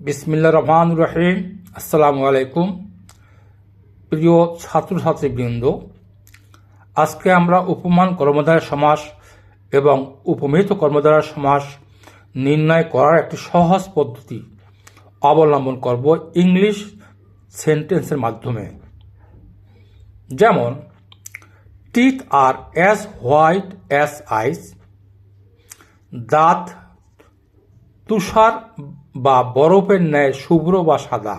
বিসমিল্লাহির রহমানির রহিম। আসসালামু আলাইকুম প্রিয় ছাত্রছাত্রীবৃন্দ, আজকে আমরা উপমান কর্মধারয় সমাস এবং উপমিত কর্মধারয় সমাস নির্ণয় করার একটি সহজ পদ্ধতি অবলম্বন করব ইংলিশ সেন্টেন্সের মাধ্যমে। যেমন, টিথ আর অ্যাজ হোয়াইট অ্যাজ আইস, দাঁত তুষার বা বরফের ন্যায় শুভ্র বা সাদা।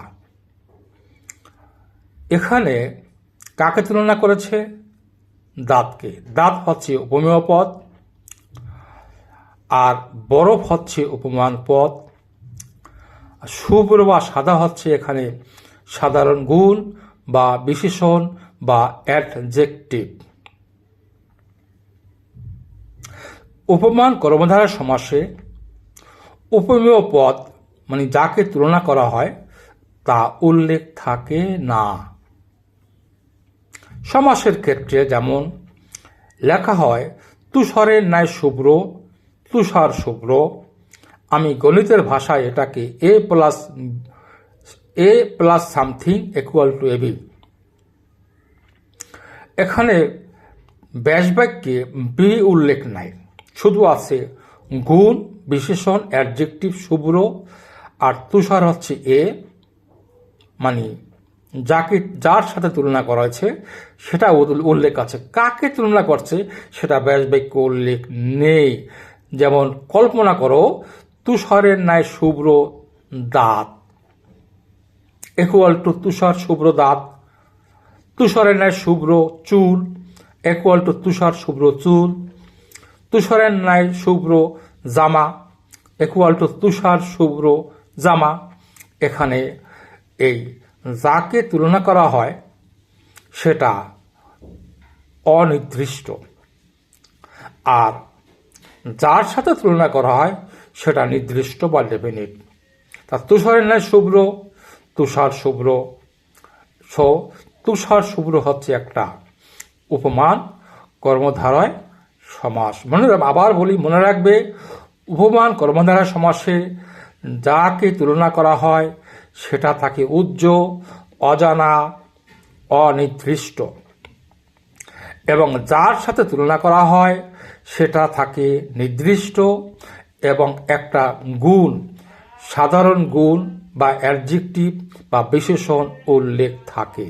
এখানে কাকে তুলনা করেছে? দাঁতকে। দাঁত হচ্ছে উপমেয় পদ আর বরফ হচ্ছে উপমান পদ। শুভ্র বা সাদা হচ্ছে এখানে সাধারণ গুণ বা বিশেষণ বা অ্যাডজেক্টিভ। উপমান কর্মধারয় সমাসে উপমেয় পদ মানে যাকে তুলনা করা হয় তা উল্লেখ থাকে না। সমাসের ক্ষেত্রে যেমন লেখা হয়, তুষারের ন্যায় শুভ্র, তুষার শুভ্র। আমি গণিতের ভাষায় এটাকে A plus something equal to AB. এখানে ব্যাসবাক্যে বি উল্লেখ নাই, শুধু আছে গুণ, বিশেষণ, অ্যাডজেক্টিভ শুভ্র আর তুষার হচ্ছে এ, মানে যার সাথে তুলনা করা হয়েছে সেটা উল্লেখ আছে। কাকে তুলনা করছে সেটা ব্যাসবাক্য উল্লেখ নেই। যেমন কল্পনা করো, তুষারের ন্যায় শুভ্র দাঁত ইকুয়াল টু তুষার শুভ্র দাঁত। তুষারের ন্যায় শুভ্র চুল ইকুয়াল টু তুষার শুভ্র চুল। তুষারের ন্যায় শুভ্র জামা ইকুয়াল টু তুষার শুভ্র জামা। এখানে এই যাকে তুলনা করা হয় সেটা অনির্দিষ্ট, আর যার সাথে তুলনা করা হয় সেটা নির্দিষ্ট বা ডেফিনিট। তা তুষারের ন্যায় শুভ্র, তুষার শুভ্র। তুষার শুভ্র হচ্ছে একটা উপমান কর্মধারয় সমাস। আবার বলি, মনে রাখবে, উপমান কর্মধারয় সমাসে যাকে তুলনা করা হয় সেটা থাকে উজ্জ্বল, অজানা, অনির্দিষ্ট, এবং যার সাথে তুলনা করা হয় সেটা থাকে নির্দিষ্ট এবং একটা গুণ, সাধারণ গুণ বা অ্যাডজেক্টিভ বা বিশেষণ উল্লেখ থাকে।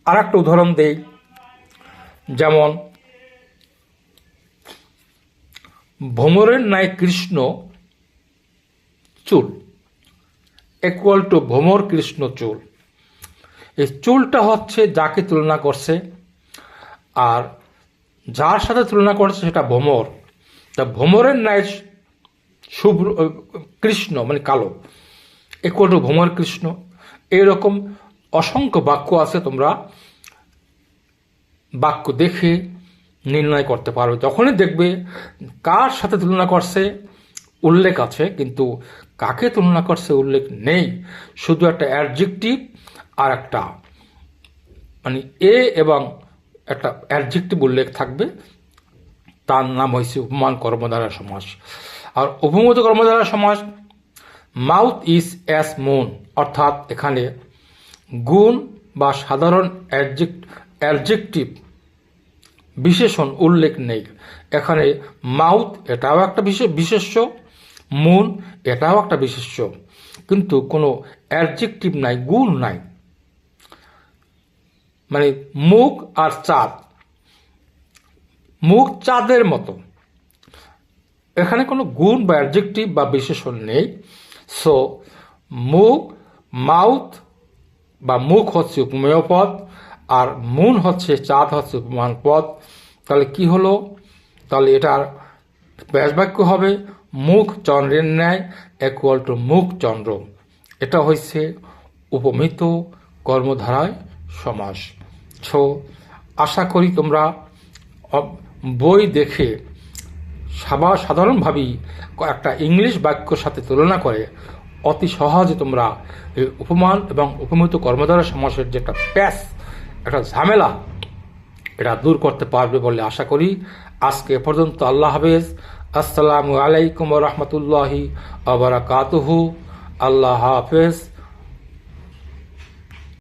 আর একটা উদাহরণ দেই, যেমন ভ্রমরের ন্যায় কৃষ্ণ চুল ইকুয়াল টু ভ্রমর কৃষ্ণ চুল। এই চুলটা হচ্ছে যাকে তুলনা করছে, আর যার সাথে তুলনা করছে সেটা ভ্রমর। তা ভ্রমরের ন্যায় শুভ্র কৃষ্ণ মানে কালো ইকুয়াল টু ভ্রমর কৃষ্ণ। এইরকম অসংখ্য বাক্য আছে, তোমরা বাক্য দেখে নির্ণয় করতে পারবে। যখনই দেখবে কার সাথে তুলনা করছে উল্লেখ আছে কিন্তু কাকে তুলনা করছে উল্লেখ নেই, শুধু একটা অ্যাডজেক্টিভ আর একটা মানে এ এবং একটা অ্যাডজেক্টিভ উল্লেখ থাকবে, তার নাম হয়েছে উপমান কর্মধারয় সমাস। আর উপমিত কর্মধারয় সমাস, মাউথ ইজ অ্যাজ মুন, অর্থাৎ এখানে গুণ বা সাধারণ অ্যাডজেক্টিভ বিশেষণ উল্লেখ নেই। এখানে মাউথ এটাও একটা বিশেষ্য, মুন এটাও একটা বিশেষ্য, কিন্তু কোনো অ্যাডজেক্টিভ নাই, গুণ নাই। মানে মুখ আর চাঁদ, মুখ চাঁদের মতো, এখানে কোনো গুণ বা অ্যাডজেক্টিভ বা বিশেষণ নেই। সো মুখ, মাউথ বা মুখ হচ্ছে উপমেয় পদ আর মুন হচ্ছে চাঁদ হচ্ছে উপমান পদ। তাহলে কি হলো? তাহলে এটার ব্যাসবাক্য হবে মুখ চন্দ্রের ন্যায় ইকুয়াল টু মুখ চন্দ্র। এটা হচ্ছে উপমিত কর্মধারয় সমাস। আশা করি তোমরা বই দেখে সাধারণভাবেই একটা ইংলিশ বাক্যর সাথে তুলনা করে অতি সহজে তোমরা এই উপমান এবং উপমিত কর্মধারয় সমাসের যে একটা একটা ঝামেলা, এটা দূর করতে পারবে বলে আশা করি। আজকে এ পর্যন্ত। আল্লাহ হাফেজ। আসসালামু আলাইকুম রহমতুল্লাহি আবরাকাতুহু। আল্লাহ হাফেজ।